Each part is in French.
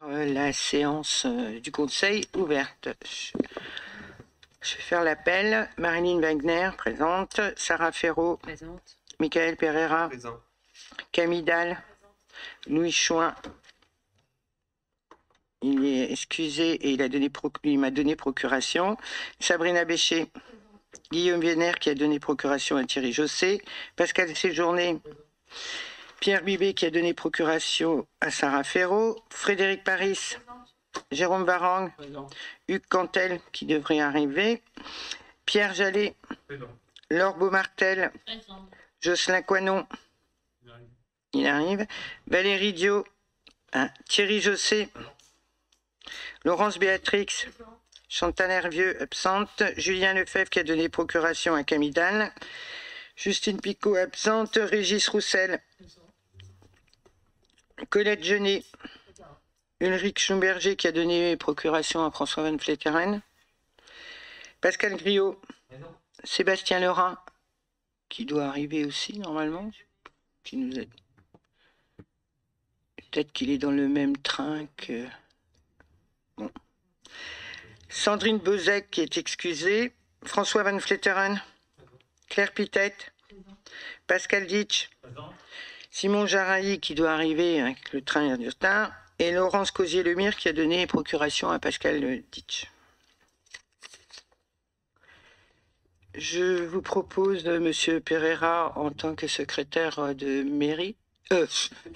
La séance du Conseil ouverte. Je vais faire l'appel. Marilyn Wagner, présente. Sarah Ferraud, présente. Michael Pereira, présent. Camille Dalle, Louis Chouin. Il est excusé et il m'a donné procuration. Sabrina Bécher, Guillaume Vienner qui a donné procuration à Thierry Josset. Pascal Séjourné, Pierre Bibé qui a donné procuration à Sarah Ferraud. Frédéric Paris, Jérôme Varang, Hugues Cantel qui devrait arriver, Pierre Jallet, Laure Beaumartel, Jocelyn Coinon, il arrive, Valérie Dio, Thierry Josset, Laurence Béatrix, Chantal Hervieux, absente, Julien Lefebvre qui a donné procuration à Camille Dalle, Justine Picot, absente, Régis Roussel, Colette Genet, Ulrich Schumberger qui a donné procuration à François Van Vleteren, Pascal Griot, Sébastien Lerat, qui doit arriver aussi normalement, qui nous aide. Peut-être qu'il est dans le même train que... Bon. Sandrine Bezek qui est excusée, François Van Vleteren, Claire Pitette, Pascal Ditch, Simon Jarailly qui doit arriver avec le train du retard, et Laurence Cosier-Lemire qui a donné procuration à Pascal Ditch. Je vous propose Monsieur Pereira en tant que secrétaire de mairie,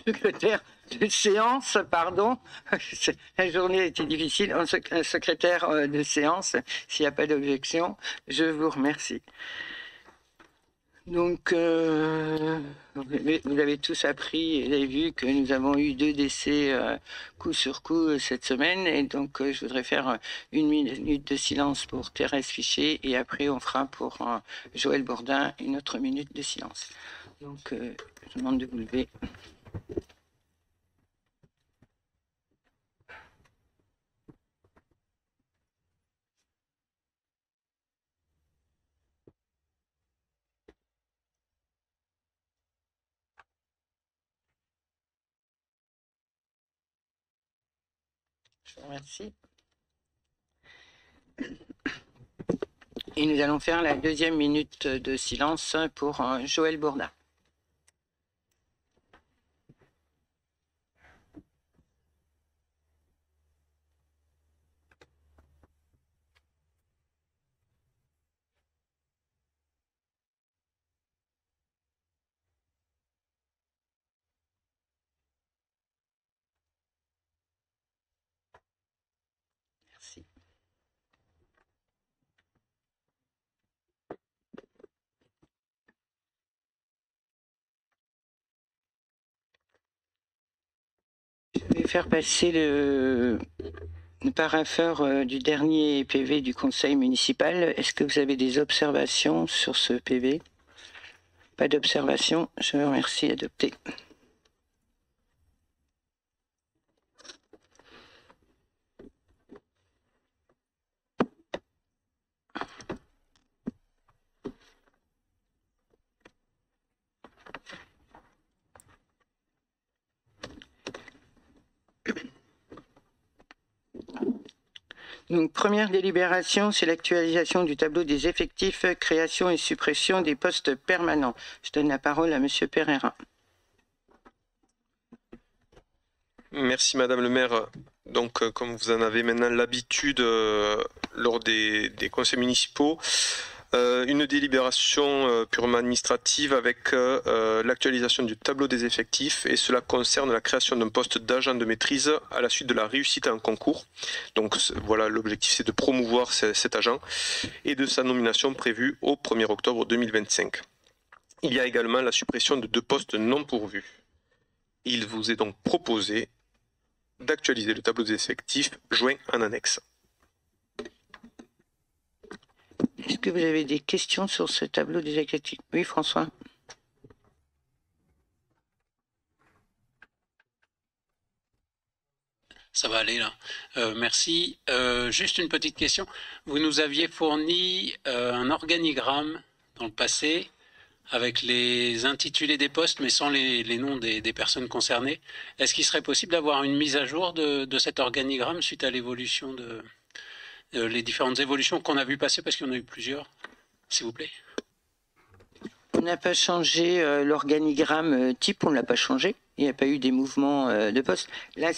secrétaire de séance, pardon. La journée a été difficile. En secrétaire de séance, s'il n'y a pas d'objection, je vous remercie. Donc, vous avez tous appris et avez vu que nous avons eu 2 décès coup sur coup cette semaine. Et donc, je voudrais faire 1 minute de silence pour Thérèse Fichet et après, on fera pour Joël Bourdin 1 autre minute de silence. Donc, je vous demande de vous lever. Je vous remercie. Et nous allons faire la 2e minute de silence pour Joël Bourdin. Merci. Je vais faire passer le parapheur du dernier PV du conseil municipal. Est-ce que vous avez des observations sur ce PV? Pas d'observation, je vous remercie, adopté. Donc, première délibération, c'est l'actualisation du tableau des effectifs, création et suppression des postes permanents. Je donne la parole à Monsieur Pereira. Merci Madame le maire. Donc, comme vous en avez maintenant l'habitude lors des conseils municipaux, une délibération purement administrative avec l'actualisation du tableau des effectifs, et cela concerne la création d'un poste d'agent de maîtrise à la suite de la réussite à un concours. Donc voilà, l'objectif c'est de promouvoir cet agent et de sa nomination prévue au 1er octobre 2025. Il y a également la suppression de 2 postes non pourvus. Il vous est donc proposé d'actualiser le tableau des effectifs joint en annexe. Est-ce que vous avez des questions sur ce tableau des effectifs? Oui, François. Ça va aller là. Merci. Juste une petite question. Vous nous aviez fourni un organigramme dans le passé avec les intitulés des postes, mais sans les noms des personnes concernées. Est-ce qu'il serait possible d'avoir une mise à jour de cet organigramme suite à l'évolution les différentes évolutions qu'on a vues passer, parce qu'il y en a eu plusieurs, s'il vous plaît? On n'a pas changé l'organigramme type, on ne l'a pas changé. Il n'y a pas eu des mouvements de poste. Là,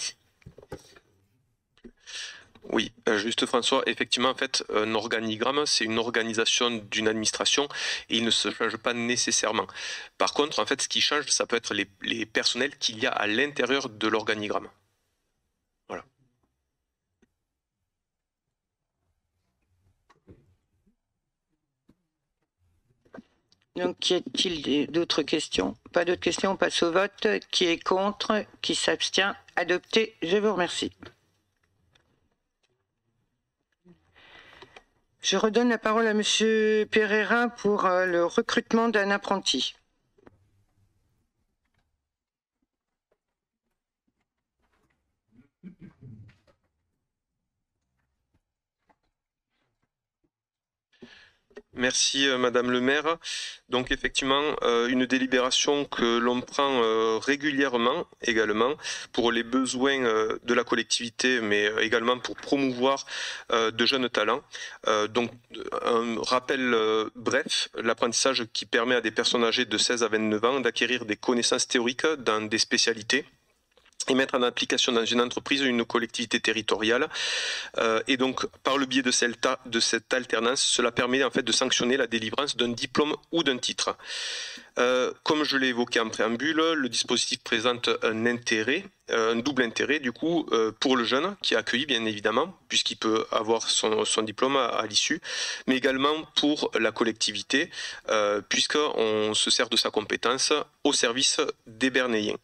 oui, juste François, effectivement, en fait, un organigramme, c'est une organisation d'une administration et il ne se change pas nécessairement. Par contre, en fait, ce qui change, ça peut être les personnels qu'il y a à l'intérieur de l'organigramme. Voilà. Donc, y a-t-il d'autres questions? Pas d'autres questions, on passe au vote. Qui est contre? Qui s'abstient? Adopté, je vous remercie. Je redonne la parole à Monsieur Pereira pour le recrutement d'un apprenti. Merci Madame le maire. Donc effectivement, une délibération que l'on prend régulièrement également pour les besoins de la collectivité, mais également pour promouvoir de jeunes talents. Donc un rappel bref, l'apprentissage qui permet à des personnes âgées de 16 à 29 ans d'acquérir des connaissances théoriques dans des spécialités et mettre en application dans une entreprise ou une collectivité territoriale. Et donc, par le biais de cette alternance, cela permet en fait de sanctionner la délivrance d'un diplôme ou d'un titre. Comme je l'ai évoqué en préambule, le dispositif présente un intérêt, un double intérêt du coup pour le jeune qui est accueilli bien évidemment, puisqu'il peut avoir son diplôme à l'issue, mais également pour la collectivité, puisqu'on se sert de sa compétence au service des Bernéens.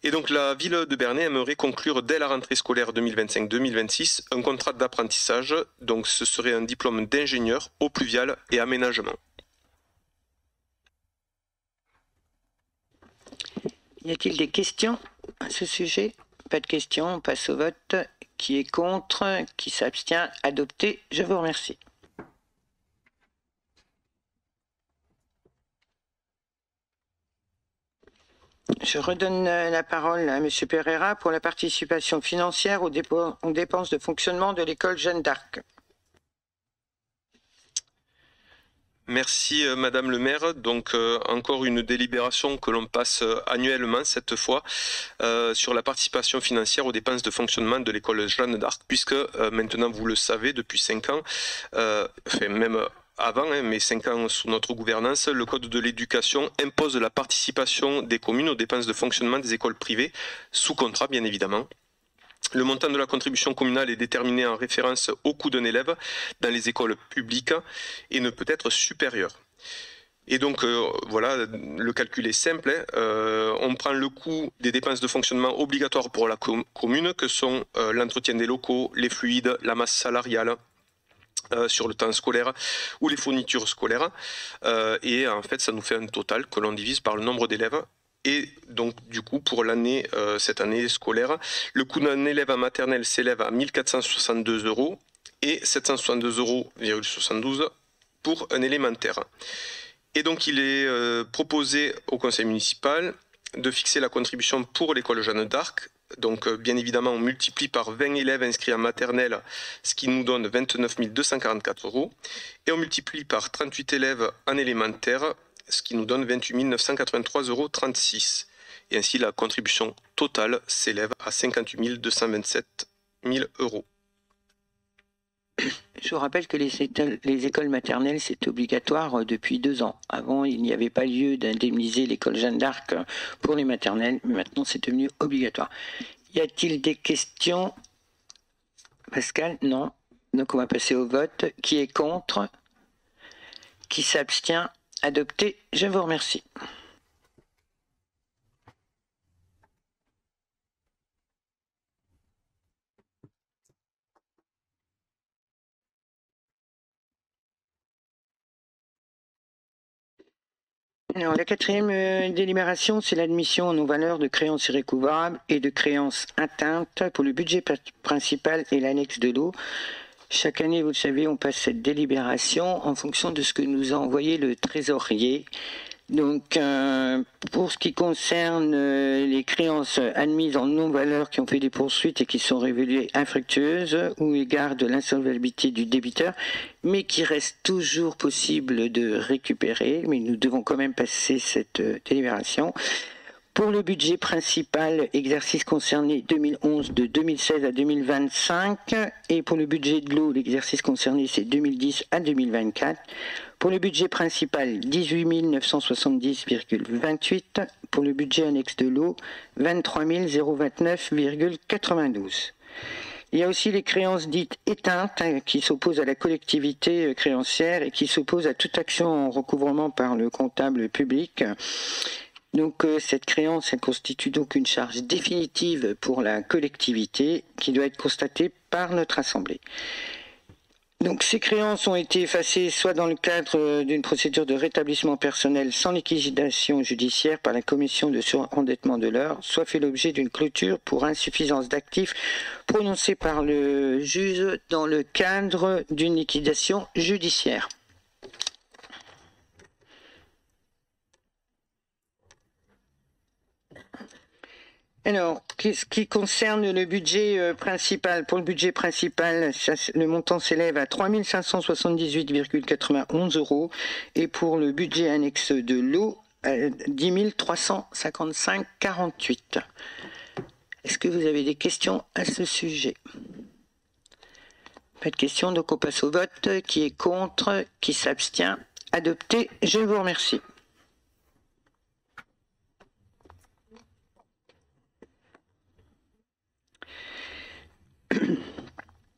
Et donc la ville de Bernay aimerait conclure dès la rentrée scolaire 2025-2026 un contrat d'apprentissage, donc ce serait un diplôme d'ingénieur eau pluviale et aménagement. Y a-t-il des questions à ce sujet? Pas de questions, on passe au vote. Qui est contre? Qui s'abstient? Adopté, je vous remercie. Je redonne la parole à Monsieur Pereira pour la participation financière aux dépenses de fonctionnement de l'école Jeanne d'Arc. Merci Madame le maire. Donc encore une délibération que l'on passe annuellement cette fois sur la participation financière aux dépenses de fonctionnement de l'école Jeanne d'Arc, puisque maintenant vous le savez depuis 5 ans, enfin même avant, mais 5 ans sous notre gouvernance, le Code de l'éducation impose la participation des communes aux dépenses de fonctionnement des écoles privées, sous contrat bien évidemment. Le montant de la contribution communale est déterminé en référence au coût d'un élève dans les écoles publiques et ne peut être supérieur. Et donc voilà, le calcul est simple. On prend le coût des dépenses de fonctionnement obligatoires pour la commune, que sont l'entretien des locaux, les fluides, la masse salariale, sur le temps scolaire ou les fournitures scolaires, et en fait ça nous fait un total que l'on divise par le nombre d'élèves. Et donc du coup pour l'année, cette année scolaire, le coût d'un élève en maternelle s'élève à 1462 € et 762,72 € pour un élémentaire. Et donc il est proposé au conseil municipal de fixer la contribution pour l'école Jeanne d'Arc. Donc bien évidemment on multiplie par 20 élèves inscrits en maternelle, ce qui nous donne 29 244 €, et on multiplie par 38 élèves en élémentaire, ce qui nous donne 28 983,36 €. Et ainsi la contribution totale s'élève à 58 227 000 €. Je vous rappelle que les écoles maternelles, c'est obligatoire depuis 2 ans. Avant, il n'y avait pas lieu d'indemniser l'école Jeanne d'Arc pour les maternelles, mais maintenant c'est devenu obligatoire. Y a-t-il des questions? Pascal? Non. Donc on va passer au vote. Qui est contre? Qui s'abstient? Adopté, je vous remercie. Alors, la quatrième délibération, c'est l'admission en non-valeur de créances irrécouvrables et de créances atteintes pour le budget principal et l'annexe de l'eau. Chaque année, vous le savez, on passe cette délibération en fonction de ce que nous a envoyé le trésorier. Donc, pour ce qui concerne les créances admises en non-valeur qui ont fait des poursuites et qui sont révélées infructueuses ou égard de l'insolvabilité du débiteur, mais qui reste toujours possible de récupérer, mais nous devons quand même passer cette délibération. Pour le budget principal, exercice concerné 2011 de 2016 à 2025, et pour le budget de l'eau, l'exercice concerné c'est 2010 à 2024. Pour le budget principal, 18 970,28. Pour le budget annexe de l'eau, 23 029,92. Il y a aussi les créances dites éteintes qui s'opposent à la collectivité créancière et qui s'opposent à toute action en recouvrement par le comptable public. Donc cette créance elle constitue donc une charge définitive pour la collectivité qui doit être constatée par notre Assemblée. Donc ces créances ont été effacées soit dans le cadre d'une procédure de rétablissement personnel sans liquidation judiciaire par la commission de surendettement de l'Eure, soit fait l'objet d'une clôture pour insuffisance d'actifs prononcée par le juge dans le cadre d'une liquidation judiciaire. Alors, ce qui concerne le budget principal, pour le budget principal, le montant s'élève à 3 578,91 € et pour le budget annexe de l'eau, 10 355,48. Est-ce que vous avez des questions à ce sujet? Pas de questions, donc on passe au vote. Qui est contre? Qui s'abstient? Adopté. Je vous remercie.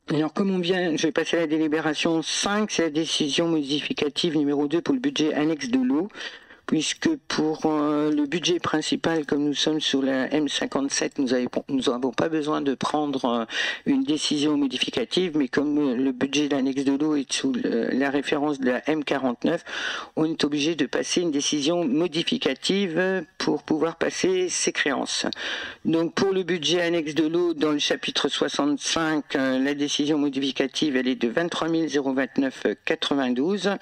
Alors, comme on vient, je vais passer à la délibération 5, c'est la décision modificative numéro 2 pour le budget annexe de l'eau, puisque pour le budget principal, comme nous sommes sur la M57, nous n'avons pas besoin de prendre une décision modificative, mais comme le budget de l'annexe de l'eau est sous la référence de la M49, on est obligé de passer une décision modificative pour pouvoir passer ces créances. Donc pour le budget annexe de l'eau, dans le chapitre 65, la décision modificative elle est de 23 029,92.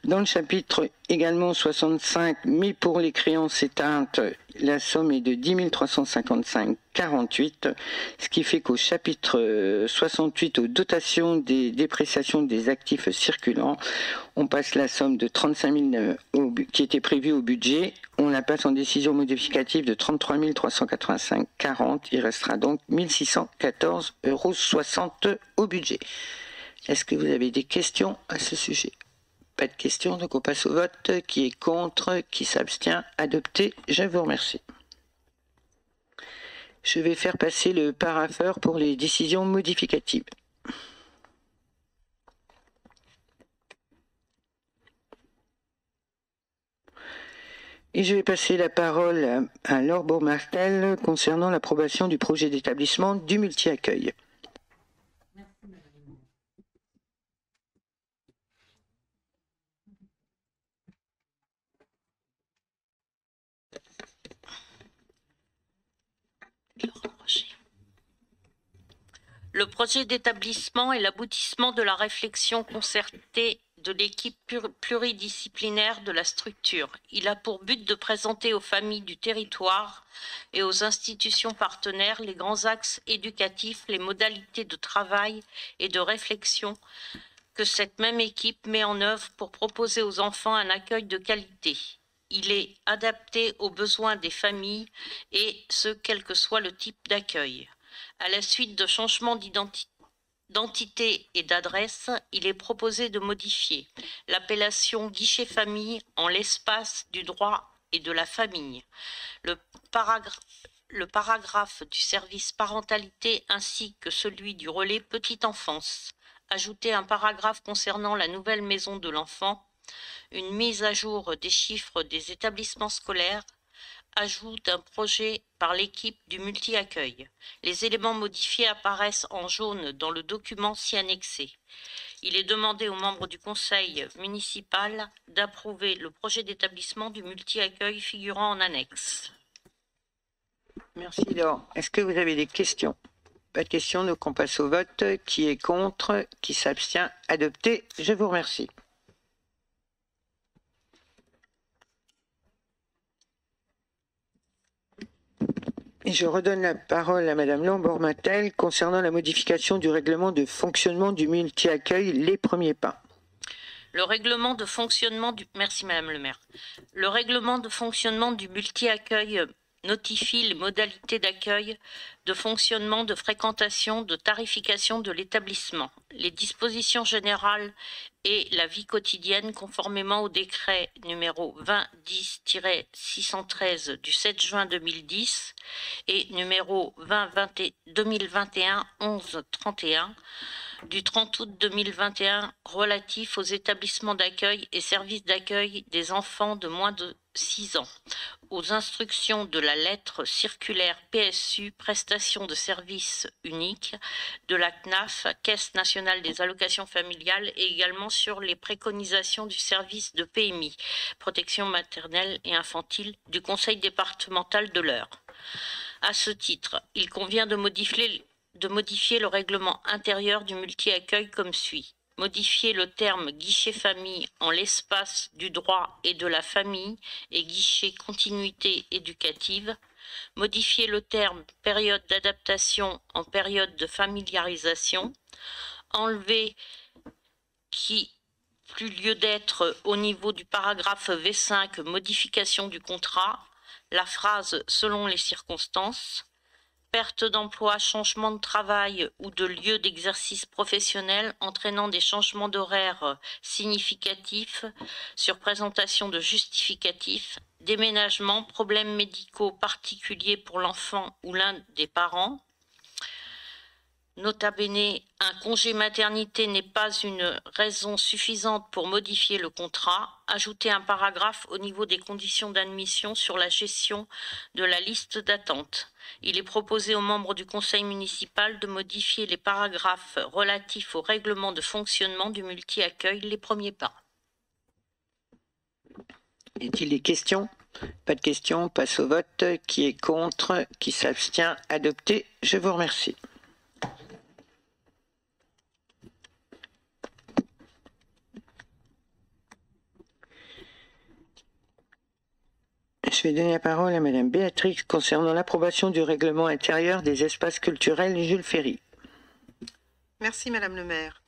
Dans le chapitre également 65, mais pour les créances éteintes, la somme est de 10 355,48, ce qui fait qu'au chapitre 68, aux dotations des dépréciations des actifs circulants, on passe la somme de 35 000 qui était prévue au budget, on la passe en décision modificative de 33 385,40, il restera donc 1 614,60 € au budget. Est-ce que vous avez des questions à ce sujet? Pas de questions, donc on passe au vote. Qui est contre? Qui s'abstient? Adopté. Je vous remercie. Je vais faire passer le parapheur pour les décisions modificatives. Et je vais passer la parole à Laure Bourmartel concernant l'approbation du projet d'établissement du multi-accueil. Le projet d'établissement est l'aboutissement de la réflexion concertée de l'équipe pluridisciplinaire de la structure. Il a pour but de présenter aux familles du territoire et aux institutions partenaires les grands axes éducatifs, les modalités de travail et de réflexion que cette même équipe met en œuvre pour proposer aux enfants un accueil de qualité. Il est adapté aux besoins des familles et ce, quel que soit le type d'accueil. À la suite de changements d'identité et d'adresse, il est proposé de modifier l'appellation guichet famille en l'espace du droit et de la famille. Le paragraphe du service parentalité ainsi que celui du relais petite enfance. Ajouter un paragraphe concernant la nouvelle maison de l'enfant, une mise à jour des chiffres des établissements scolaires, ajout d'un projet par l'équipe du multi-accueil. Les éléments modifiés apparaissent en jaune dans le document ci annexé. Il est demandé aux membres du conseil municipal d'approuver le projet d'établissement du multi-accueil figurant en annexe. Merci Laure. Est-ce que vous avez des questions? Pas de questions, donc on passe au vote. Qui est contre? Qui s'abstient? Adopté. Je vous remercie. Et je redonne la parole à Madame Lambord-Matel concernant la modification du règlement de fonctionnement du multi-accueil, les premiers pas. Le règlement de fonctionnement du... Merci Madame le maire. Le règlement de fonctionnement du multi-accueil notifie les modalités d'accueil, de fonctionnement, de fréquentation, de tarification de l'établissement, les dispositions générales et la vie quotidienne conformément au décret numéro 2010-613 du 7 juin 2010 et numéro 2021-1131 du 30 août 2021 relatif aux établissements d'accueil et services d'accueil des enfants de moins de 6 ans, aux instructions de la lettre circulaire PSU, prestation de services uniques, de la CNAF, Caisse nationale des allocations familiales, et également sur les préconisations du service de PMI, protection maternelle et infantile, du Conseil départemental de l'Eure. À ce titre, il convient de modifier le règlement intérieur du multi-accueil comme suit. Modifier le terme guichet-famille en l'espace du droit et de la famille et guichet continuité éducative. Modifier le terme période d'adaptation en période de familiarisation. Enlever qui plus lieu d'être au niveau du paragraphe V5 modification du contrat, la phrase selon les circonstances. Perte d'emploi, changement de travail ou de lieu d'exercice professionnel entraînant des changements d'horaire significatifs sur présentation de justificatifs, déménagement, problèmes médicaux particuliers pour l'enfant ou l'un des parents. Nota bene, un congé maternité n'est pas une raison suffisante pour modifier le contrat. Ajouter un paragraphe au niveau des conditions d'admission sur la gestion de la liste d'attente. Il est proposé aux membres du conseil municipal de modifier les paragraphes relatifs au règlement de fonctionnement du multi-accueil, les premiers pas. Y a-t-il des questions? Pas de questions, on passe au vote. Qui est contre? Qui s'abstient? Adopté. Je vous remercie. Je vais donner la parole à Madame Béatrix concernant l'approbation du règlement intérieur des espaces culturels Jules Ferry. Merci Madame le maire.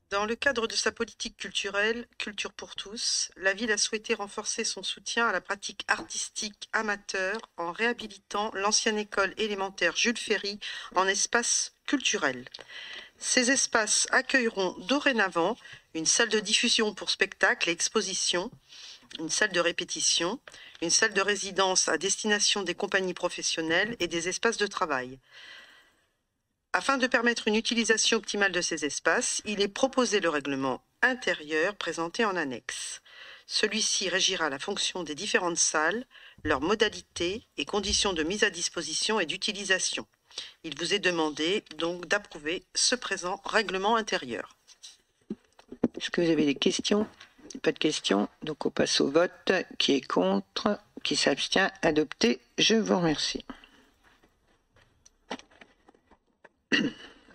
Dans le cadre de sa politique culturelle, Culture pour tous, la ville a souhaité renforcer son soutien à la pratique artistique amateur en réhabilitant l'ancienne école élémentaire Jules Ferry en espace culturel. Ces espaces accueilleront dorénavant une salle de diffusion pour spectacles et expositions, une salle de répétition, une salle de résidence à destination des compagnies professionnelles et des espaces de travail. Afin de permettre une utilisation optimale de ces espaces, il est proposé le règlement intérieur présenté en annexe. Celui-ci régira la fonction des différentes salles, leurs modalités et conditions de mise à disposition et d'utilisation. Il vous est demandé donc d'approuver ce présent règlement intérieur. Est-ce que vous avez des questions? Pas de questions, donc on passe au vote. Qui est contre? Qui s'abstient? Adopté. Je vous remercie.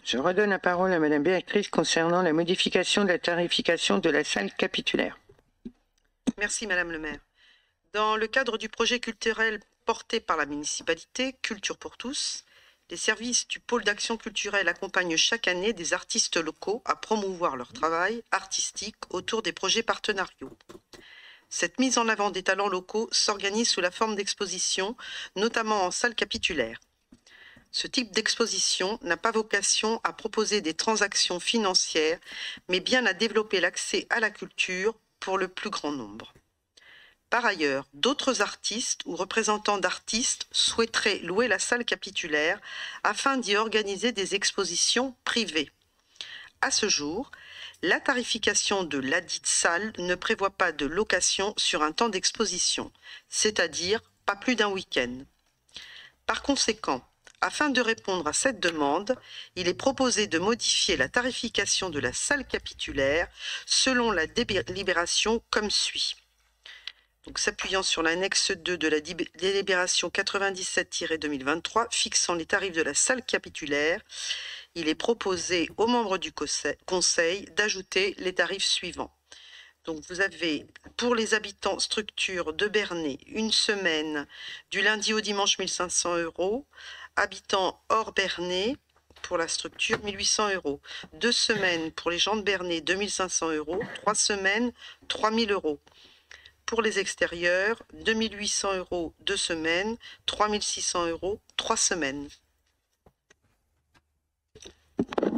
Je redonne la parole à Madame Béatrice concernant la modification de la tarification de la salle capitulaire. Merci Madame le maire. Dans le cadre du projet culturel porté par la municipalité, Culture pour tous, les services du pôle d'action culturelle accompagnent chaque année des artistes locaux à promouvoir leur travail artistique autour des projets partenariaux. Cette mise en avant des talents locaux s'organise sous la forme d'expositions, notamment en salle capitulaire. Ce type d'exposition n'a pas vocation à proposer des transactions financières, mais bien à développer l'accès à la culture pour le plus grand nombre. Par ailleurs, d'autres artistes ou représentants d'artistes souhaiteraient louer la salle capitulaire afin d'y organiser des expositions privées. À ce jour, la tarification de ladite salle ne prévoit pas de location sur un temps d'exposition, c'est-à-dire pas plus d'un week-end. Par conséquent, afin de répondre à cette demande, il est proposé de modifier la tarification de la salle capitulaire selon la délibération comme suit. Donc, s'appuyant sur l'annexe 2 de la délibération 97-2023 fixant les tarifs de la salle capitulaire, il est proposé aux membres du conseil d'ajouter les tarifs suivants. Donc, vous avez pour les habitants structure de Bernay, une semaine du lundi au dimanche 1 500 €, habitants hors Bernay pour la structure 1 800 €, 2 semaines pour les gens de Bernay 2 500 €, 3 semaines 3 000 €. Pour les extérieurs, 2 800 € 2 semaines, 3 600 €, 3 semaines.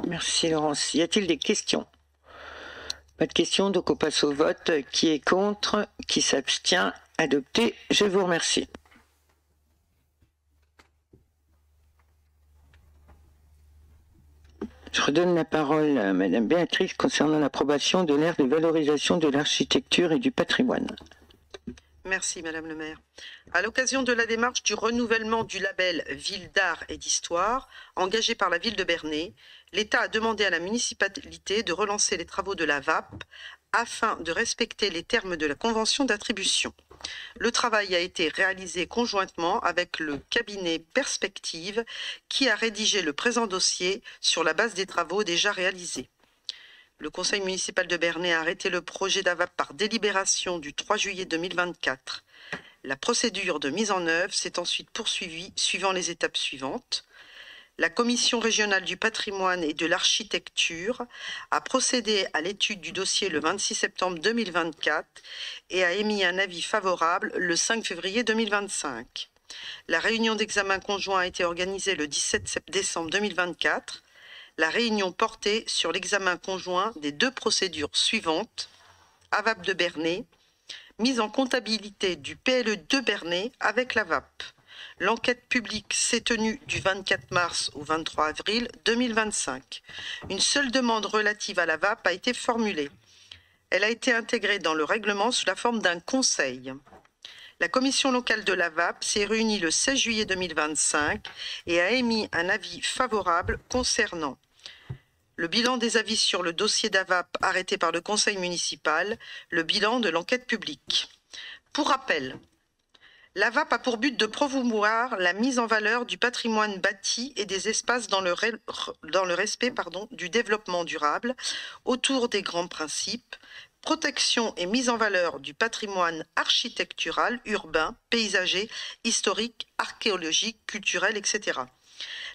Merci Laurence. Y a-t-il des questions? Pas de questions, donc on passe au vote. Qui est contre? Qui s'abstient? Adopté. Je vous remercie. Je redonne la parole à Madame Béatrice concernant l'approbation de l'aire de valorisation de l'architecture et du patrimoine. Merci Madame le maire. À l'occasion de la démarche du renouvellement du label Ville d'art et d'histoire, engagée par la ville de Bernay, l'État a demandé à la municipalité de relancer les travaux de la VAP afin de respecter les termes de la convention d'attribution. Le travail a été réalisé conjointement avec le cabinet Perspective qui a rédigé le présent dossier sur la base des travaux déjà réalisés. Le conseil municipal de Bernay a arrêté le projet d'AVAP par délibération du 3 juillet 2024. La procédure de mise en œuvre s'est ensuite poursuivie suivant les étapes suivantes. La commission régionale du patrimoine et de l'architecture a procédé à l'étude du dossier le 26 septembre 2024 et a émis un avis favorable le 5 février 2025. La réunion d'examen conjoint a été organisée le 17 décembre 2024. La réunion portait sur l'examen conjoint des 2 procédures suivantes. AVAP de Bernay, mise en comptabilité du PLE de Bernay avec la VAP. L'enquête publique s'est tenue du 24 mars au 23 avril 2025. Une seule demande relative à la VAP a été formulée. Elle a été intégrée dans le règlement sous la forme d'un conseil. La commission locale de la VAP s'est réunie le 16 juillet 2025 et a émis un avis favorable concernant le bilan des avis sur le dossier d'AVAP arrêté par le conseil municipal, le bilan de l'enquête publique. Pour rappel, l'AVAP a pour but de promouvoir la mise en valeur du patrimoine bâti et des espaces dans le respect du développement durable autour des grands principes, protection et mise en valeur du patrimoine architectural, urbain, paysager, historique, archéologique, culturel, etc.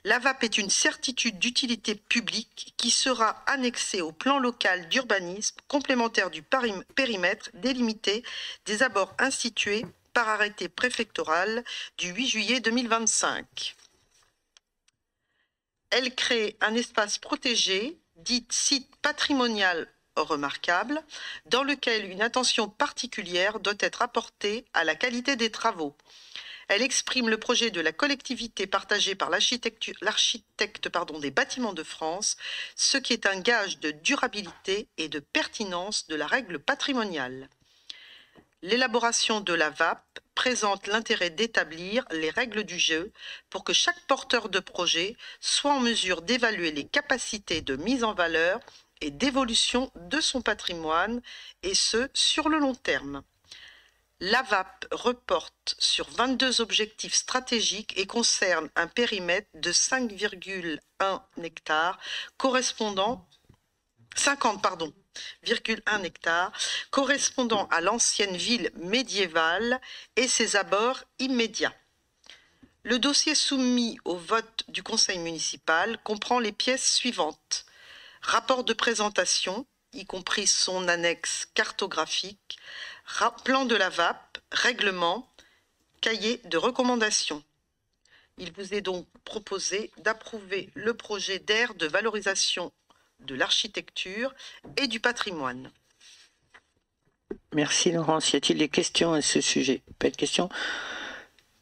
L'AVAP est une certitude d'utilité publique qui sera annexée au plan local d'urbanisme complémentaire du périmètre délimité des abords institués par arrêté préfectoral du 8 juillet 2025. Elle crée un espace protégé, dit site patrimonial remarquable, dans lequel une attention particulière doit être apportée à la qualité des travaux. Elle exprime le projet de la collectivité partagée par l'architecte des bâtiments de France, ce qui est un gage de durabilité et de pertinence de la règle patrimoniale. L'élaboration de la VAP présente l'intérêt d'établir les règles du jeu pour que chaque porteur de projet soit en mesure d'évaluer les capacités de mise en valeur et d'évolution de son patrimoine, et ce, sur le long terme. L'AVAP reporte sur 22 objectifs stratégiques et concerne un périmètre de 5,1 hectares correspondant 50,1 hectares correspondant à l'ancienne ville médiévale et ses abords immédiats. Le dossier soumis au vote du conseil municipal comprend les pièces suivantes: rapport de présentation, y compris son annexe cartographique, plan de la VAP, règlement, cahier de recommandations. Il vous est donc proposé d'approuver le projet d'aire de valorisation de l'architecture et du patrimoine. Merci Laurence. Y a-t-il des questions à ce sujet? Pas de questions?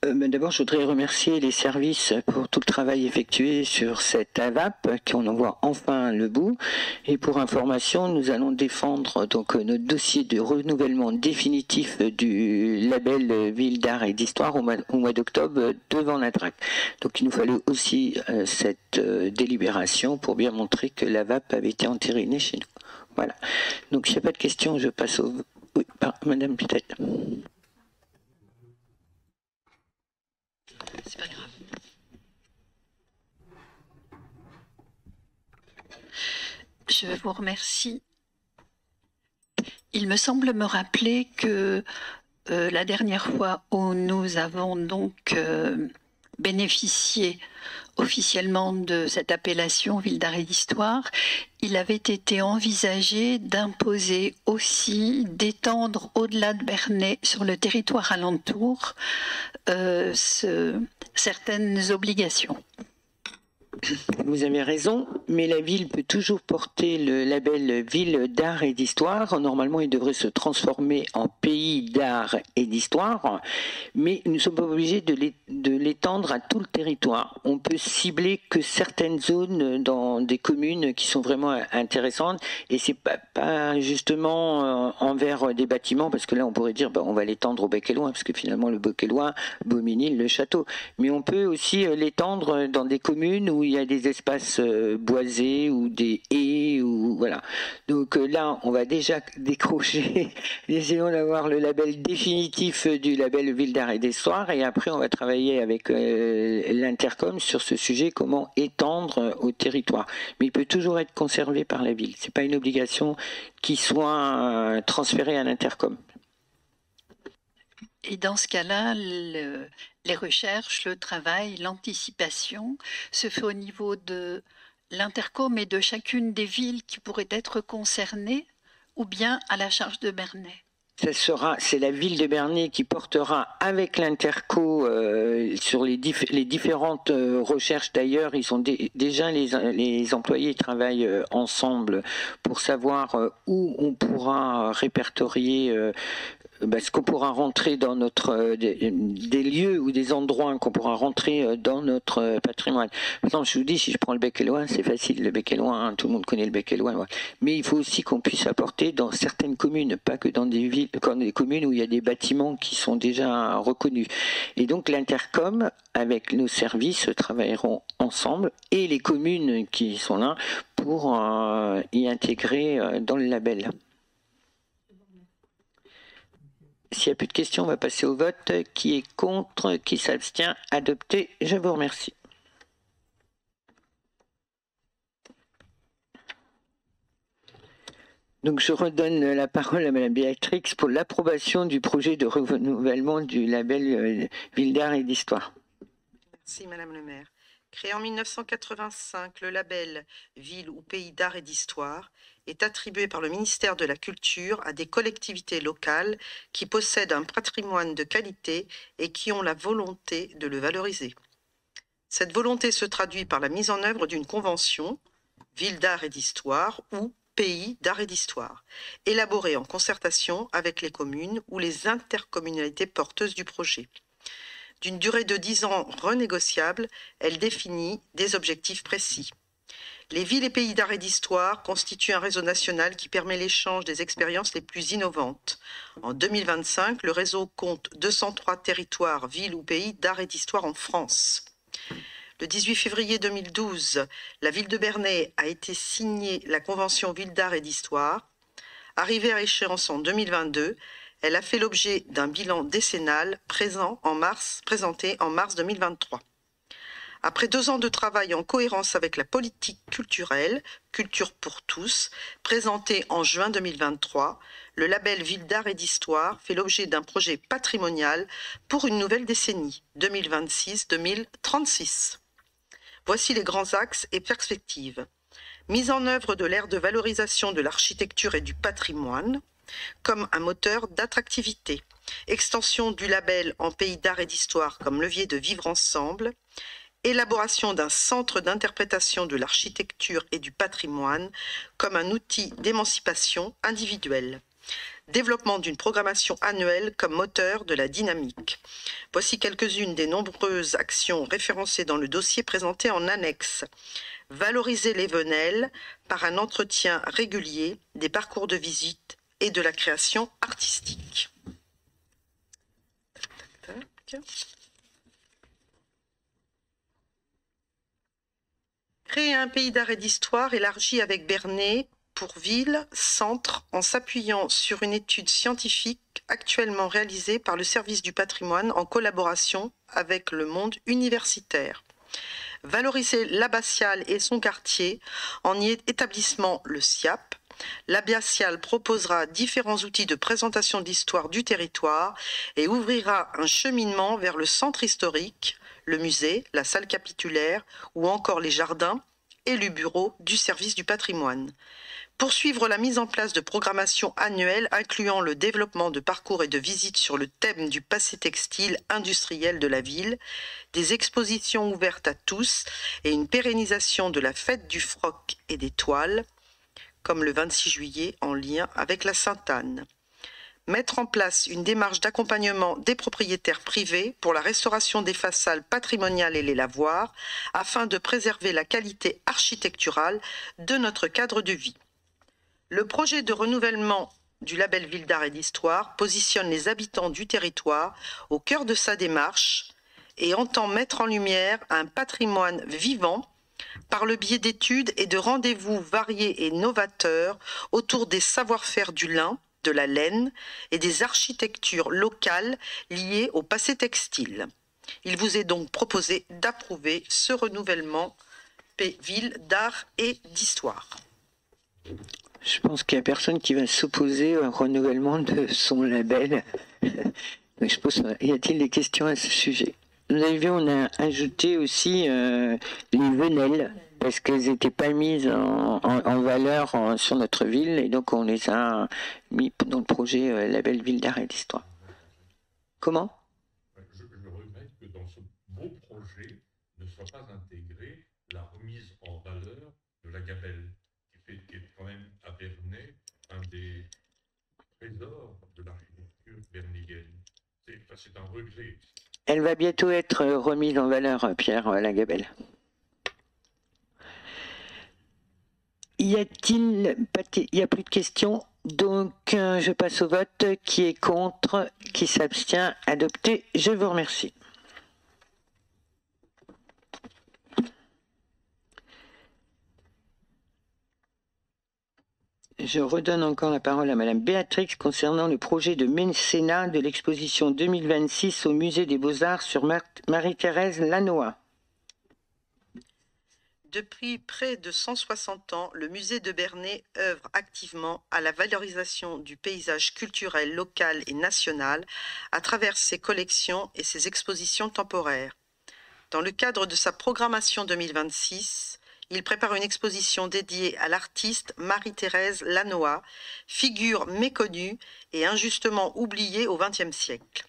D'abord, je voudrais remercier les services pour tout le travail effectué sur cette AVAP, qu'on en voit enfin le bout. Et pour information, nous allons défendre donc notre dossier de renouvellement définitif du label Ville d'art et d'histoire au mois d'octobre devant la DRAC. Donc il nous fallait aussi cette délibération pour bien montrer que l'AVAP avait été entérinée chez nous. Voilà. Donc s'il n'y a pas de questions, je passe au... Oui, Madame peut-être. C'est pas grave. Je vous remercie. Il me semble me rappeler que la dernière fois où nous avons donc bénéficié officiellement de cette appellation Ville d'art et d'histoire, il avait été envisagé d'imposer aussi, d'étendre au-delà de Bernay, sur le territoire alentour, certaines obligations. Vous avez raison, mais la ville peut toujours porter le label Ville d'art et d'histoire. Normalement, il devrait se transformer en pays d'art et d'histoire, mais nous ne sommes pas obligés de l'étendre à tout le territoire. On peut cibler que certaines zones dans des communes qui sont vraiment intéressantes, et c'est pas justement envers des bâtiments, parce que là, on pourrait dire, on va l'étendre au Bec et Loing, parce que finalement, le Bec et Loing, Beauménil, le château. Mais on peut aussi l'étendre dans des communes où il y a des espaces boisés ou des haies, ou voilà. Donc là, on va déjà décrocher, essayons d'avoir le label définitif du label Ville d'art et d'histoire, et après on va travailler avec l'Intercom sur ce sujet, comment étendre au territoire. Mais il peut toujours être conservé par la ville. C'est pas une obligation qui soit transférée à l'Intercom. Et dans ce cas-là, les recherches, le travail, l'anticipation se fait au niveau de l'Intercom et de chacune des villes qui pourraient être concernées, ou bien à la charge de Bernay? C'est la ville de Bernay qui portera avec l'Interco sur les différentes recherches. D'ailleurs, ils sont déjà les employés travaillent ensemble pour savoir où on pourra répertorier ce qu'on pourra rentrer dans notre des lieux ou des endroits qu'on pourra rentrer dans notre patrimoine. Par exemple, je vous dis, si je prends le Bec et Loing, c'est facile, le Bec et Loing, tout le monde connaît le Bec et Loing. Ouais. Mais il faut aussi qu'on puisse apporter dans certaines communes, pas que dans des villes, comme des communes où il y a des bâtiments qui sont déjà reconnus. Et donc l'Intercom, avec nos services, travailleront ensemble, et les communes qui sont là, pour y intégrer dans le label. S'il n'y a plus de questions, on va passer au vote. Qui est contre? Qui s'abstient? Adopté. Je vous remercie. Donc je redonne la parole à Mme Béatrix pour l'approbation du projet de renouvellement du label Ville d'art et d'histoire. Merci Madame le maire. Créé en 1985, le label Ville ou Pays d'art et d'histoire est attribué par le ministère de la Culture à des collectivités locales qui possèdent un patrimoine de qualité et qui ont la volonté de le valoriser. Cette volonté se traduit par la mise en œuvre d'une convention, Ville d'art et d'histoire ou Pays d'art et d'histoire, élaborée en concertation avec les communes ou les intercommunalités porteuses du projet. D'une durée de 10 ans renégociable, elle définit des objectifs précis. Les villes et pays d'art et d'histoire constituent un réseau national qui permet l'échange des expériences les plus innovantes. En 2025, le réseau compte 203 territoires, villes ou pays d'art et d'histoire en France. Le 18 février 2012, la ville de Bernay a été signée la convention Ville d'art et d'histoire. Arrivée à échéance en 2022, elle a fait l'objet d'un bilan décennal présenté en mars 2023. Après 2 ans de travail en cohérence avec la politique culturelle, Culture pour tous, présentée en juin 2023, le label Ville d'art et d'histoire fait l'objet d'un projet patrimonial pour une nouvelle décennie, 2026-2036. Voici les grands axes et perspectives. Mise en œuvre de l'ère de valorisation de l'architecture et du patrimoine, comme un moteur d'attractivité, extension du label en pays d'art et d'histoire comme levier de vivre ensemble, élaboration d'un centre d'interprétation de l'architecture et du patrimoine comme un outil d'émancipation individuelle, développement d'une programmation annuelle comme moteur de la dynamique. Voici quelques-unes des nombreuses actions référencées dans le dossier présenté en annexe. Valoriser les venelles par un entretien régulier des parcours de visite et de la création artistique. Créer un pays d'art et d'histoire élargi avec Bernay pour ville, centre, en s'appuyant sur une étude scientifique actuellement réalisée par le service du patrimoine en collaboration avec le monde universitaire. Valoriser l'abbatiale et son quartier en y établissant le SIAP. L'abbatiale proposera différents outils de présentation de l'histoire du territoire et ouvrira un cheminement vers le centre historique, le musée, la salle capitulaire ou encore les jardins et le bureau du service du patrimoine. Poursuivre la mise en place de programmation annuelle incluant le développement de parcours et de visites sur le thème du passé textile industriel de la ville, des expositions ouvertes à tous et une pérennisation de la fête du froc et des toiles, comme le 26 juillet en lien avec la Sainte-Anne. Mettre en place une démarche d'accompagnement des propriétaires privés pour la restauration des façades patrimoniales et les lavoirs afin de préserver la qualité architecturale de notre cadre de vie. Le projet de renouvellement du label Ville d'Art et d'Histoire positionne les habitants du territoire au cœur de sa démarche et entend mettre en lumière un patrimoine vivant par le biais d'études et de rendez-vous variés et novateurs autour des savoir-faire du lin, de la laine et des architectures locales liées au passé textile. Il vous est donc proposé d'approuver ce renouvellement Ville d'Art et d'Histoire. Je pense qu'il n'y a personne qui va s'opposer au renouvellement de son label. Je pose, y a-t-il des questions à ce sujet? Vous avez vu, on a ajouté aussi les venelles, parce qu'elles n'étaient pas mises en valeur sur notre ville, et donc on les a mis dans le projet label Ville d'Art et d'Histoire. Comment? Je regrette que dans ce beau projet ne soit pas intégrée la remise en valeur de la gabelle, qui est quand même à Bernay un des trésors de l'architecture bernéienne. C'est un regret. Elle va bientôt être remise en valeur, Pierre Lagabelle. Y a plus de questions, donc je passe au vote. Qui est contre? Qui s'abstient? Adopté. Je vous remercie. Je redonne encore la parole à Madame Béatrix concernant le projet de mécénat de l'exposition 2026 au Musée des Beaux-Arts sur Marie-Thérèse Lannoy. Depuis près de 160 ans, le musée de Bernay œuvre activement à la valorisation du paysage culturel local et national à travers ses collections et ses expositions temporaires. Dans le cadre de sa programmation 2026, il prépare une exposition dédiée à l'artiste Marie-Thérèse Lannoy, figure méconnue et injustement oubliée au XXe siècle.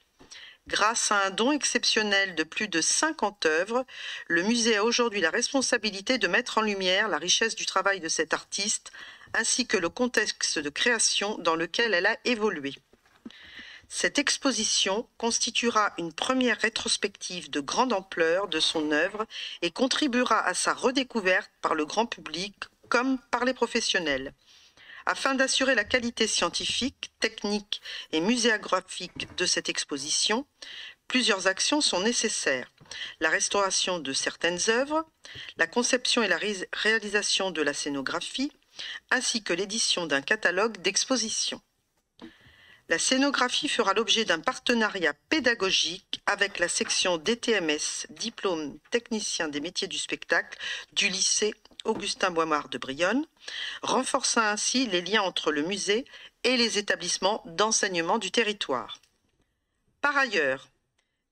Grâce à un don exceptionnel de plus de 50 œuvres, le musée a aujourd'hui la responsabilité de mettre en lumière la richesse du travail de cette artiste, ainsi que le contexte de création dans lequel elle a évolué. Cette exposition constituera une première rétrospective de grande ampleur de son œuvre et contribuera à sa redécouverte par le grand public comme par les professionnels. Afin d'assurer la qualité scientifique, technique et muséographique de cette exposition, plusieurs actions sont nécessaires. La restauration de certaines œuvres, la conception et la réalisation de la scénographie, ainsi que l'édition d'un catalogue d'exposition. La scénographie fera l'objet d'un partenariat pédagogique avec la section DTMS, diplôme technicien des métiers du spectacle, du lycée Augustin Boimard de Brionne, renforçant ainsi les liens entre le musée et les établissements d'enseignement du territoire. Par ailleurs,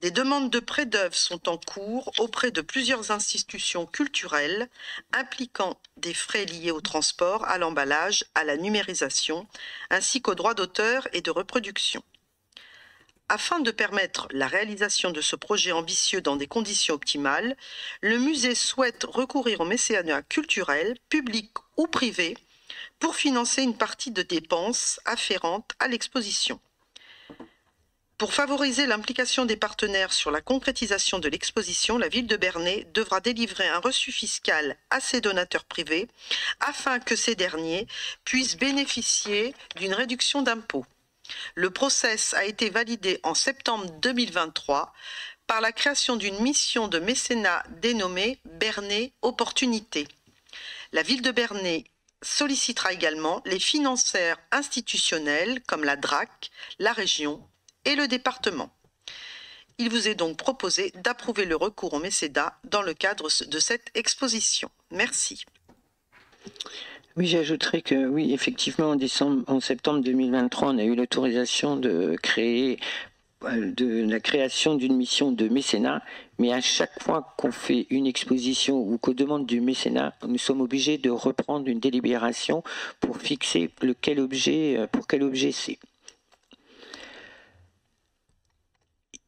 des demandes de prêt d'œuvres sont en cours auprès de plusieurs institutions culturelles impliquant des frais liés au transport, à l'emballage, à la numérisation, ainsi qu'aux droits d'auteur et de reproduction. Afin de permettre la réalisation de ce projet ambitieux dans des conditions optimales, le musée souhaite recourir au mécénat culturel, public ou privé, pour financer une partie de dépenses afférentes à l'exposition. Pour favoriser l'implication des partenaires sur la concrétisation de l'exposition, la ville de Bernay devra délivrer un reçu fiscal à ses donateurs privés afin que ces derniers puissent bénéficier d'une réduction d'impôt. Le process a été validé en septembre 2023 par la création d'une mission de mécénat dénommée Bernay Opportunité. La ville de Bernay sollicitera également les financeurs institutionnels comme la DRAC, la région et le département. Il vous est donc proposé d'approuver le recours au mécénat dans le cadre de cette exposition. Merci. Oui, j'ajouterais que oui, effectivement, en septembre 2023, on a eu l'autorisation de la création d'une mission de mécénat, mais à chaque fois qu'on fait une exposition ou qu'on demande du mécénat, nous sommes obligés de reprendre une délibération pour fixer pour quel objet c'est.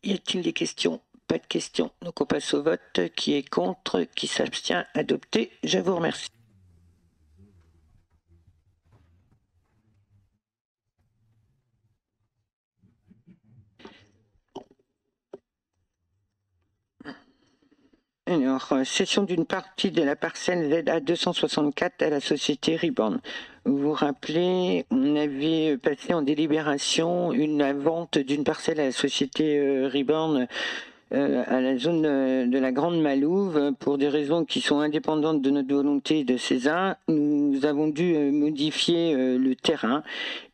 Y a-t-il des questions? Pas de questions. Donc on passe au vote. Qui est contre? Qui s'abstient? Adopté. Je vous remercie. Alors, cession d'une partie de la parcelle ZA 264 à la société Riborn. Vous vous rappelez, on avait passé en délibération la vente d'une parcelle à la société Riborn à la zone de la Grande Malouve, pour des raisons qui sont indépendantes de notre volonté de César. Nous avons dû modifier le terrain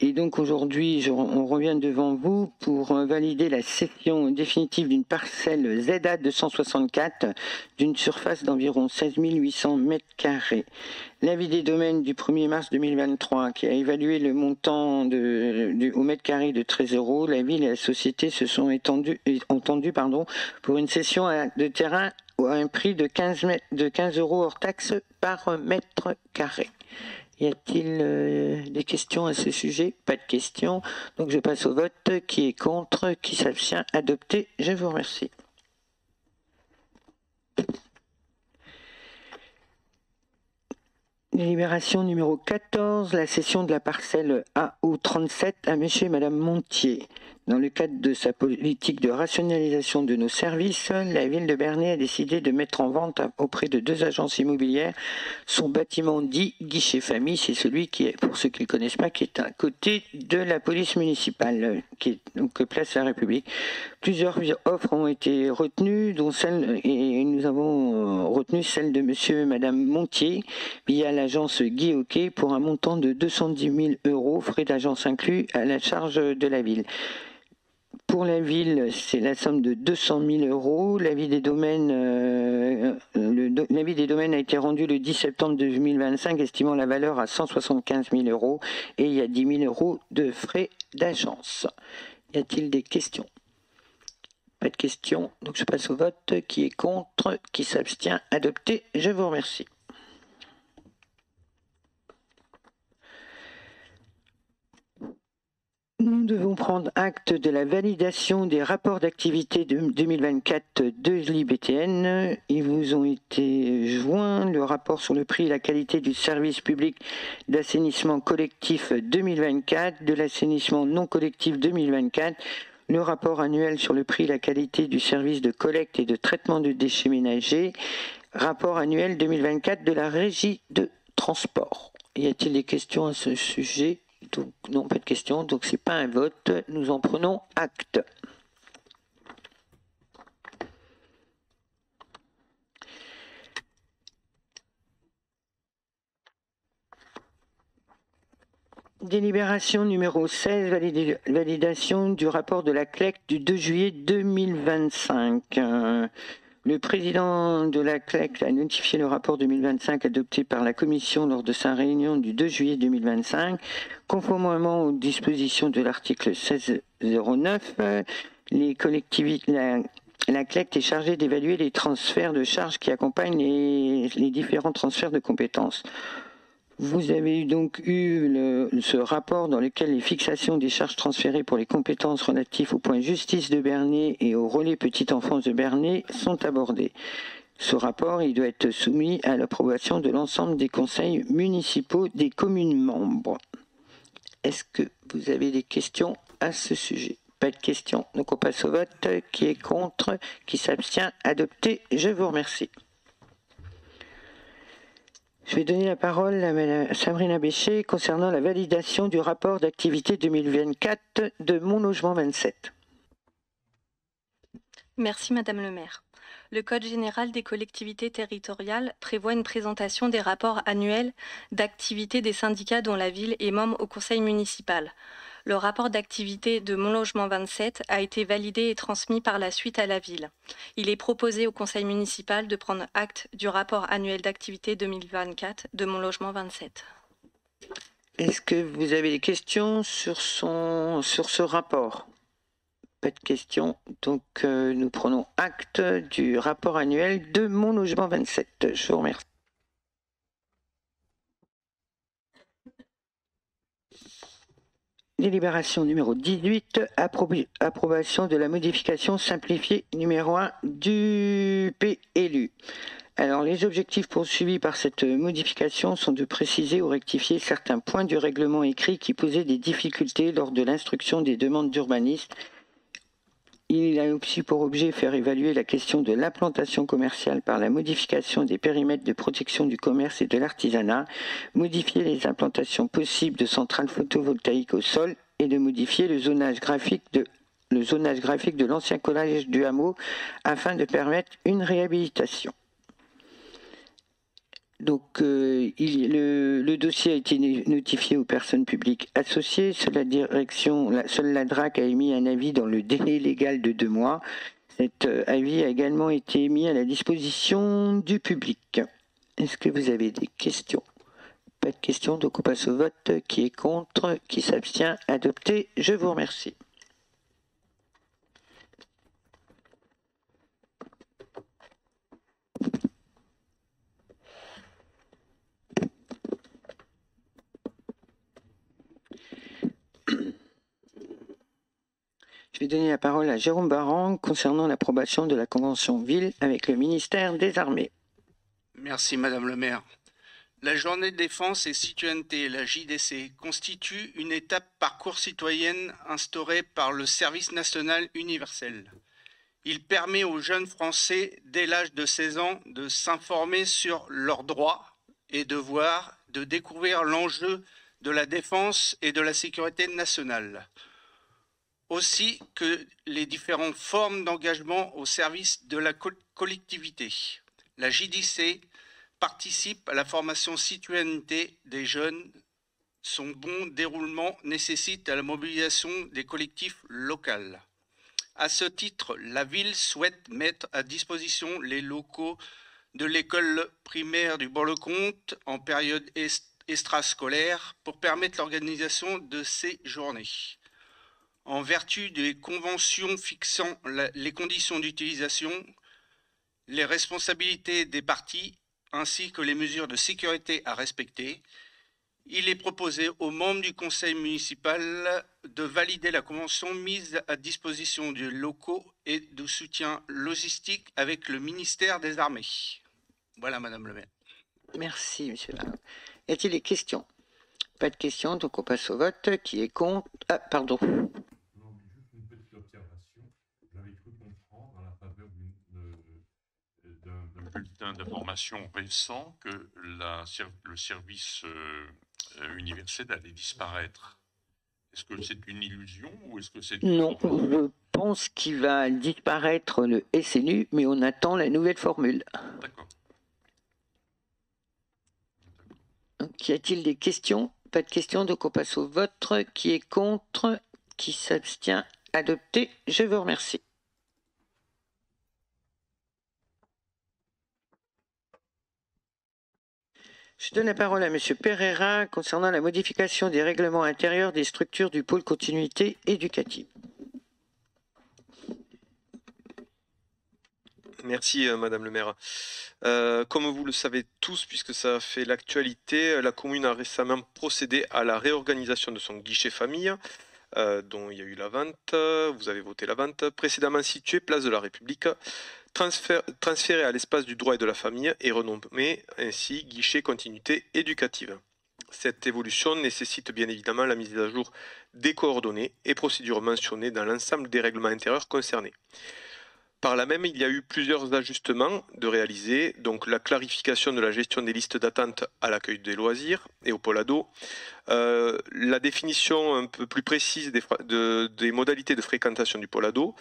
et donc aujourd'hui on revient devant vous pour valider la cession définitive d'une parcelle ZA 264 d'une surface d'environ 16 800 m². L'avis des domaines du 1er mars 2023 qui a évalué le montant au mètre carré de 13 €, la ville et la société se sont entendus pour une cession de terrain à un prix de 15 € hors taxe par mètre carré. Y a-t-il des questions à ce sujet? Pas de questions. Donc je passe au vote. Qui est contre? Qui s'abstient? Adopté. Je vous remercie. Délibération numéro 14, la cession de la parcelle AO37 à monsieur et madame Montier. Dans le cadre de sa politique de rationalisation de nos services, la ville de Bernay a décidé de mettre en vente auprès de 2 agences immobilières son bâtiment dit guichet famille. C'est celui qui est, pour ceux qui ne le connaissent pas, qui est à côté de la police municipale, qui est donc place la République. Plusieurs offres ont été retenues, dont et nous avons retenu celle de monsieur et madame Montier via l'agence Guy Hockey pour un montant de 210 000 €, frais d'agence inclus, à la charge de la ville. Pour la ville, c'est la somme de 200 000 €. L'avis des domaines a été rendu le 10 septembre 2025, estimant la valeur à 175 000 € et il y a 10 000 € de frais d'agence. Y a-t-il des questions? Pas de questions, donc je passe au vote. Qui est contre? Qui s'abstient? Adopté. Je vous remercie. Nous devons prendre acte de la validation des rapports d'activité de 2024 de l'IBTN. Ils vous ont été joints. Le rapport sur le prix et la qualité du service public d'assainissement collectif 2024, de l'assainissement non collectif 2024, le rapport annuel sur le prix et la qualité du service de collecte et de traitement de déchets ménagers, rapport annuel 2024 de la régie de transport. Y a-t-il des questions à ce sujet? Donc, non, pas de questions, donc c'est pas un vote, nous en prenons acte. Délibération numéro 16, validation du rapport de la CLEC du 2 juillet 2025. Le président de la CLEC a notifié le rapport 2025 adopté par la commission lors de sa réunion du 2 juillet 2025. Conformément aux dispositions de l'article 1609, la CLEC est chargée d'évaluer les transferts de charges qui accompagnent les différents transferts de compétences. Vous avez donc eu ce rapport dans lequel les fixations des charges transférées pour les compétences relatives au point justice de Bernay et au relais petite enfance de Bernay sont abordées. Ce rapport, il doit être soumis à l'approbation de l'ensemble des conseils municipaux des communes membres. Est-ce que vous avez des questions à ce sujet? Pas de questions, donc on passe au vote. Qui est contre? Qui s'abstient? Adopté. Je vous remercie. Je vais donner la parole à Sabrina Béchet concernant la validation du rapport d'activité 2024 de Mon Logement 27. Merci Madame le maire. Le Code général des collectivités territoriales prévoit une présentation des rapports annuels d'activité des syndicats dont la ville est membre au conseil municipal. Le rapport d'activité de Mon Logement 27 a été validé et transmis par la suite à la ville. Il est proposé au conseil municipal de prendre acte du rapport annuel d'activité 2024 de Mon Logement 27. Est-ce que vous avez des questions sur ce rapport? Pas de questions, donc nous prenons acte du rapport annuel de Mon Logement 27. Je vous remercie. Délibération numéro 18, approbation de la modification simplifiée numéro 1 du PLU. Alors, les objectifs poursuivis par cette modification sont de préciser ou rectifier certains points du règlement écrit qui posaient des difficultés lors de l'instruction des demandes d'urbanisme. Il a aussi pour objet de faire évaluer la question de l'implantation commerciale par la modification des périmètres de protection du commerce et de l'artisanat, modifier les implantations possibles de centrales photovoltaïques au sol et de modifier le zonage graphique de l'ancien collège du hameau afin de permettre une réhabilitation. Donc, le dossier a été notifié aux personnes publiques associées. Seule la DRAC a émis un avis dans le délai légal de 2 mois. Cet avis a également été mis à la disposition du public. Est-ce que vous avez des questions? Pas de questions, donc on passe au vote. Qui est contre? Qui s'abstient? Adopté. Je vous remercie. Je vais donner la parole à Jérôme Barrand concernant l'approbation de la convention ville avec le ministère des Armées. Merci Madame le maire. La journée de défense et citoyenneté, la JDC, constitue une étape parcours citoyenne instaurée par le service national universel. Il permet aux jeunes Français dès l'âge de 16 ans de s'informer sur leurs droits et devoirs, de découvrir l'enjeu de la défense et de la sécurité nationale. Aussi que les différentes formes d'engagement au service de la collectivité. La JDC participe à la formation citoyenneté des jeunes. Son bon déroulement nécessite la mobilisation des collectifs locaux. À ce titre, la ville souhaite mettre à disposition les locaux de l'école primaire du Bois-le-Comte en période extrascolaire pour permettre l'organisation de ces journées. En vertu des conventions fixant les conditions d'utilisation, les responsabilités des parties ainsi que les mesures de sécurité à respecter, il est proposé aux membres du conseil municipal de valider la convention mise à disposition des locaux et de soutien logistique avec le ministère des Armées. Voilà, Madame le maire. Merci, Monsieur Barrand. Y a-t-il des questions? Pas de questions, donc on passe au vote. Qui est contre? Ah, pardon. Non, mais juste une petite observation. J'avais cru comprendre, à la faveur d'un bulletin d'information récent, que le service universel allait disparaître. Est-ce que c'est une illusion ou est-ce que c'est... Non, je pense qu'il va disparaître le SNU, mais on attend la nouvelle formule. D'accord. Donc, y a-t-il des questions? Pas de questions, donc on passe au vote. Qui est contre? Qui s'abstient? Adopté. Je vous remercie. Je donne la parole à Monsieur Pereira concernant la modification des règlements intérieurs des structures du pôle continuité éducative. Merci Madame le maire. Comme vous le savez tous, puisque ça a fait l'actualité, la commune a récemment procédé à la réorganisation de son guichet famille, dont il y a eu la vente, vous avez voté la vente, précédemment située place de la République, transféré à l'espace du droit et de la famille et renommé ainsi guichet continuité éducative. Cette évolution nécessite bien évidemment la mise à jour des coordonnées et procédures mentionnées dans l'ensemble des règlements intérieurs concernés. Par là même, il y a eu plusieurs ajustements de réaliser, donc la clarification de la gestion des listes d'attente à l'accueil des loisirs et au pôle ado, la définition un peu plus précise des modalités de fréquentation du pôle ado,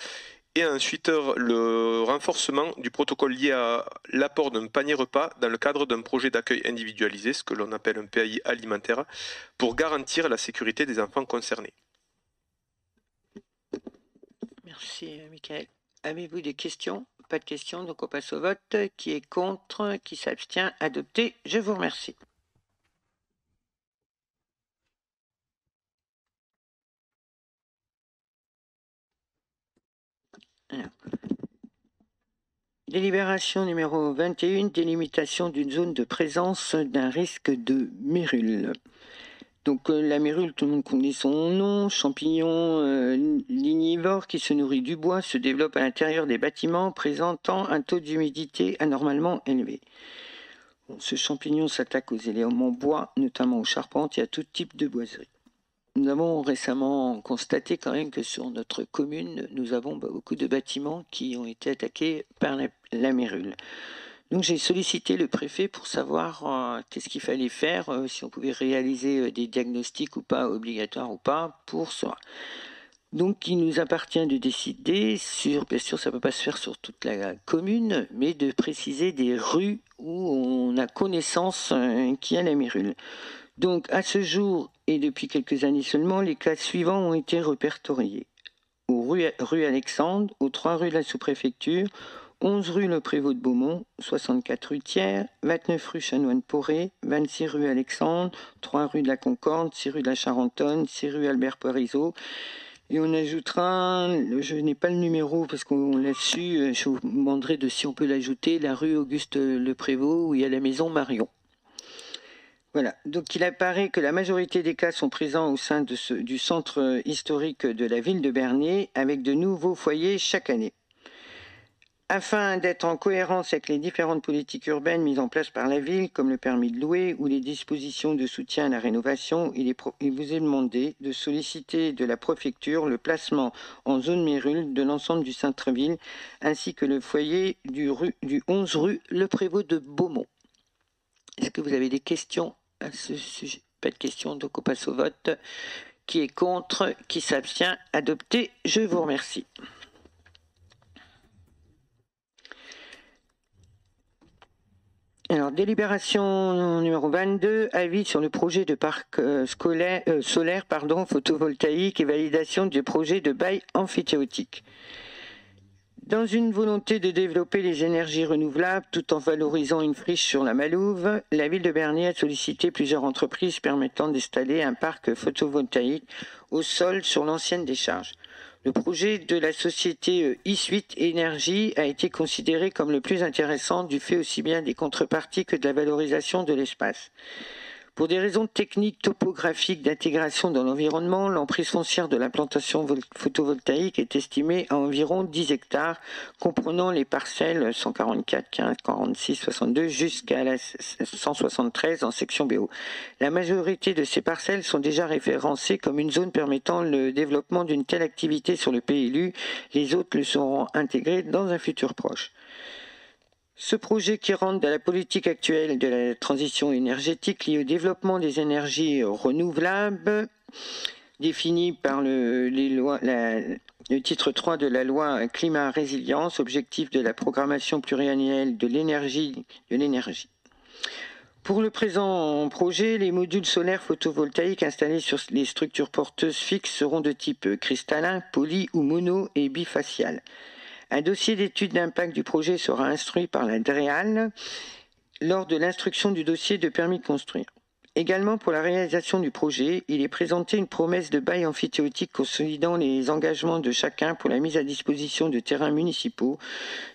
Et ensuite, le renforcement du protocole lié à l'apport d'un panier repas dans le cadre d'un projet d'accueil individualisé, ce que l'on appelle un PAI alimentaire, pour garantir la sécurité des enfants concernés. Merci, Michael. Avez-vous des questions? Pas de questions, donc on passe au vote. Qui est contre? Qui s'abstient? Adopté. Je vous remercie. Alors. Délibération numéro 21, délimitation d'une zone de présence d'un risque de mérule. Donc la mérule, tout le monde connaît son nom, champignon lignivore qui se nourrit du bois, se développe à l'intérieur des bâtiments présentant un taux d'humidité anormalement élevé. Bon, ce champignon s'attaque aux éléments bois, notamment aux charpentes et à tout type de boiserie. Nous avons récemment constaté quand même que sur notre commune, nous avons beaucoup de bâtiments qui ont été attaqués par la mérule. Donc j'ai sollicité le préfet pour savoir qu'est-ce qu'il fallait faire, si on pouvait réaliser des diagnostics ou pas, obligatoires ou pas, pour ça. Donc il nous appartient de décider sur, bien sûr ça ne peut pas se faire sur toute la commune, mais de préciser des rues où on a connaissance qu'il y a la mérule. Donc à ce jour, et depuis quelques années seulement, les cas suivants ont été répertoriés. Aux rue Alexandre, aux 3 rues de la sous-préfecture, 11 rue Le Prévost de Beaumont, 64 rue Thiers, 29 rue Chanoine-Poré, 26 rue Alexandre, 3 rue de la Concorde, 6 rue de la Charentonne, 6 rue Albert Poirisot. Et on ajoutera, je n'ai pas le numéro parce qu'on l'a su, je vous demanderai de si on peut l'ajouter, la rue Auguste Le Prévost où il y a la maison Marion. Voilà, donc il apparaît que la majorité des cas sont présents au sein du centre historique de la ville de Bernay avec de nouveaux foyers chaque année. Afin d'être en cohérence avec les différentes politiques urbaines mises en place par la ville, comme le permis de louer ou les dispositions de soutien à la rénovation, il vous est demandé de solliciter de la préfecture le placement en zone mérule de l'ensemble du centre-ville, ainsi que le foyer du 11 rue Le Prévost de Beaumont. Est-ce que vous avez des questions à ce sujet? Pas de questions, donc on passe au vote. Qui est contre? Qui s'abstient? Adopté. Je vous remercie. Alors, délibération numéro 22, avis sur le projet de parc solaire photovoltaïque et validation du projet de bail amphithéotique. Dans une volonté de développer les énergies renouvelables tout en valorisant une friche sur la Malouve, la ville de Bernay a sollicité plusieurs entreprises permettant d'installer un parc photovoltaïque au sol sur l'ancienne décharge. Le projet de la société I-Suite Énergie a été considéré comme le plus intéressant du fait aussi bien des contreparties que de la valorisation de l'espace. Pour des raisons techniques, topographiques, d'intégration dans l'environnement, l'emprise foncière de l'implantation photovoltaïque est estimée à environ 10 hectares, comprenant les parcelles 144, 15, 46, 62 jusqu'à la 173 en section BO. La majorité de ces parcelles sont déjà référencées comme une zone permettant le développement d'une telle activité sur le PLU. Les autres le seront intégrés dans un futur proche. Ce projet qui rentre dans la politique actuelle de la transition énergétique liée au développement des énergies renouvelables, défini par le titre 3 de la loi Climat Résilience, objectif de la programmation pluriannuelle de l'énergie. Pour le présent projet, les modules solaires photovoltaïques installés sur les structures porteuses fixes seront de type cristallin, poly ou mono et bifacial. Un dossier d'étude d'impact du projet sera instruit par la DREAL lors de l'instruction du dossier de permis de construire. Également, pour la réalisation du projet, il est présenté une promesse de bail amphithéotique consolidant les engagements de chacun pour la mise à disposition de terrains municipaux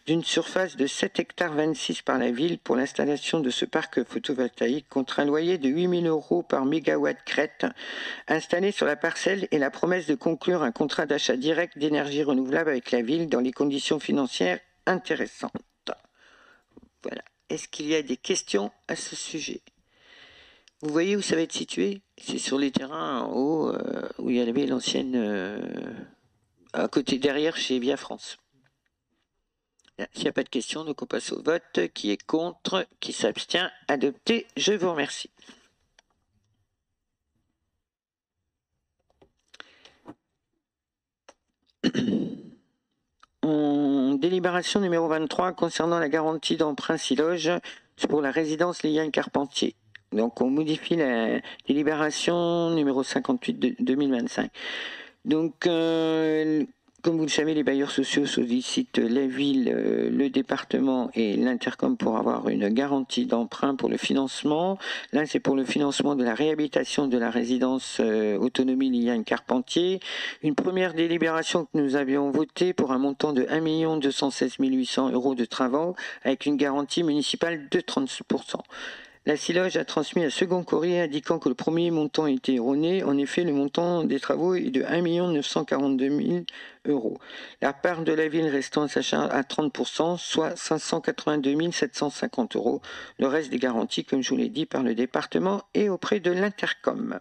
d'une surface de 7 hectares 26 par la ville pour l'installation de ce parc photovoltaïque contre un loyer de 8 000 € par mégawatt crête installé sur la parcelle et la promesse de conclure un contrat d'achat direct d'énergie renouvelable avec la ville dans les conditions financières intéressantes. Voilà. Est-ce qu'il y a des questions à ce sujet ? Vous voyez où ça va être situé? C'est sur les terrains en haut où il y avait l'ancienne, à côté derrière chez Via France. S'il n'y a pas de questions, donc on passe au vote. Qui est contre? Qui s'abstient? Adopté. Je vous remercie. On délibération numéro 23 concernant la garantie d'emprunt Siloge pour la résidence Liliane Carpentier. Donc on modifie la délibération numéro 58 de 2025. Donc comme vous le savez, les bailleurs sociaux sollicitent la ville, le département et l'Intercom pour avoir une garantie d'emprunt pour le financement. Là, c'est pour le financement de la réhabilitation de la résidence autonomie Liliane Carpentier. Une première délibération que nous avions votée pour un montant de 1 216 800 € de travaux avec une garantie municipale de 30%. La Siloge a transmis un second courrier indiquant que le premier montant était erroné. En effet, le montant des travaux est de 1 942 000 €. La part de la ville restant à sa charge à 30%, soit 582 750 €. Le reste des garanties, comme je vous l'ai dit, par le département et auprès de l'Intercom.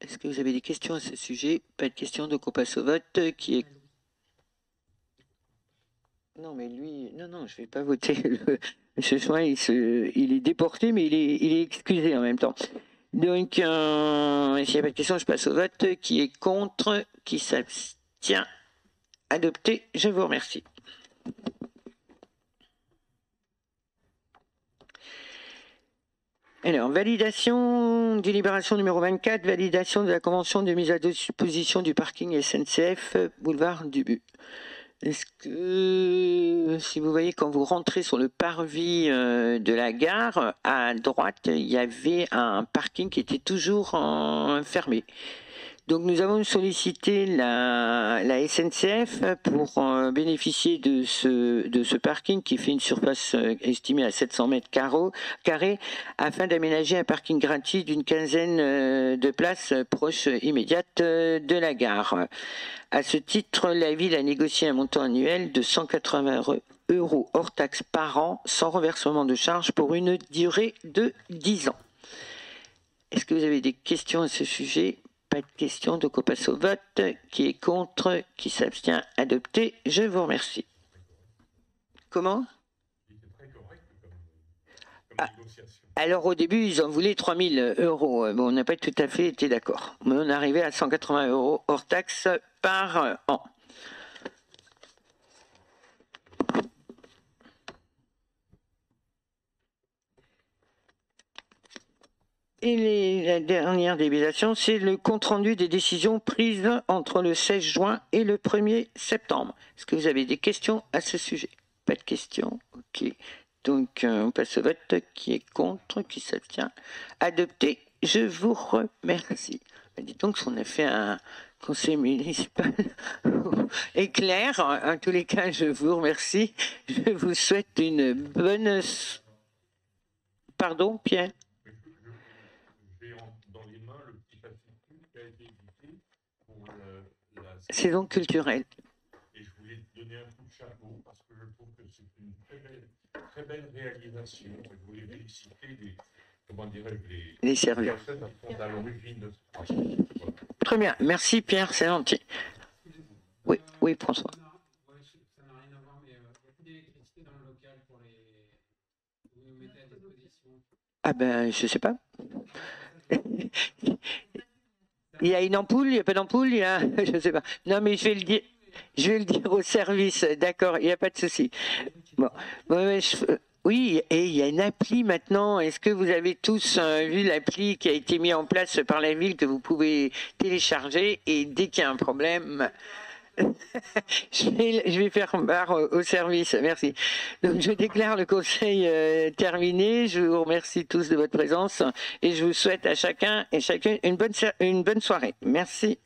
Est-ce que vous avez des questions à ce sujet? Pas de questions, donc on passe au vote qui est... Non, mais lui, non, je ne vais pas voter. Ce soir, il est déporté, mais il est excusé en même temps. Donc, s'il n'y a pas de question, je passe au vote. Qui est contre? Qui s'abstient? Adopté. Je vous remercie. Alors, validation, délibération numéro 24, validation de la convention de mise à disposition du parking SNCF, boulevard du But. Est-ce que, si vous voyez, quand vous rentrez sur le parvis de la gare, à droite, il y avait un parking qui était toujours fermé. Donc nous avons sollicité la SNCF pour bénéficier de ce parking qui fait une surface estimée à 700 mètres carrés afin d'aménager un parking gratuit d'une quinzaine de places proches immédiates de la gare. À ce titre, la ville a négocié un montant annuel de 180 € hors taxe par an sans reversement de charges pour une durée de 10 ans. Est-ce que vous avez des questions à ce sujet ? Pas de questions, donc on passe au vote. Qui est contre? Qui s'abstient? Adopté. Je vous remercie. Comment? Alors au début, ils en voulaient 3 000 €. Bon, on n'a pas tout à fait été d'accord. Mais on est arrivé à 180 € hors taxe par an. Et la dernière délibération, c'est le compte-rendu des décisions prises entre le 16 juin et le 1er septembre. Est-ce que vous avez des questions à ce sujet? Pas de questions? Ok. Donc, on passe au vote. Qui est contre? Qui s'abstient? Adopté. Je vous remercie. Dites donc, on a fait un conseil municipal éclair. En tous les cas, je vous remercie. Je vous souhaite une bonne... Pardon, Pierre? Saison culturelle. Et je voulais donner un coup de chapeau parce que je trouve que c'est une très belle réalisation. Je voulais féliciter les services personnes qui sont à l'origine de ce projet. Voilà. Très bien, merci Pierre, c'est gentil. Oui, François. Ça n'a rien à voir, mais il y a plus d'électricité dans le local pour les... Vous nous mettez à disposition. Ah ben, je sais pas. Il y a une ampoule, il n'y a pas d'ampoule, il y a... Je ne sais pas. Non, mais je vais le dire au service, d'accord, il n'y a pas de souci. Bon. Oui, et il y a une appli maintenant. Est-ce que vous avez tous vu l'appli qui a été mise en place par la ville que vous pouvez télécharger et dès qu'il y a un problème... je vais faire part au service, merci. Donc je déclare le conseil terminé, je vous remercie tous de votre présence et je vous souhaite à chacun et chacune une bonne soirée. Merci.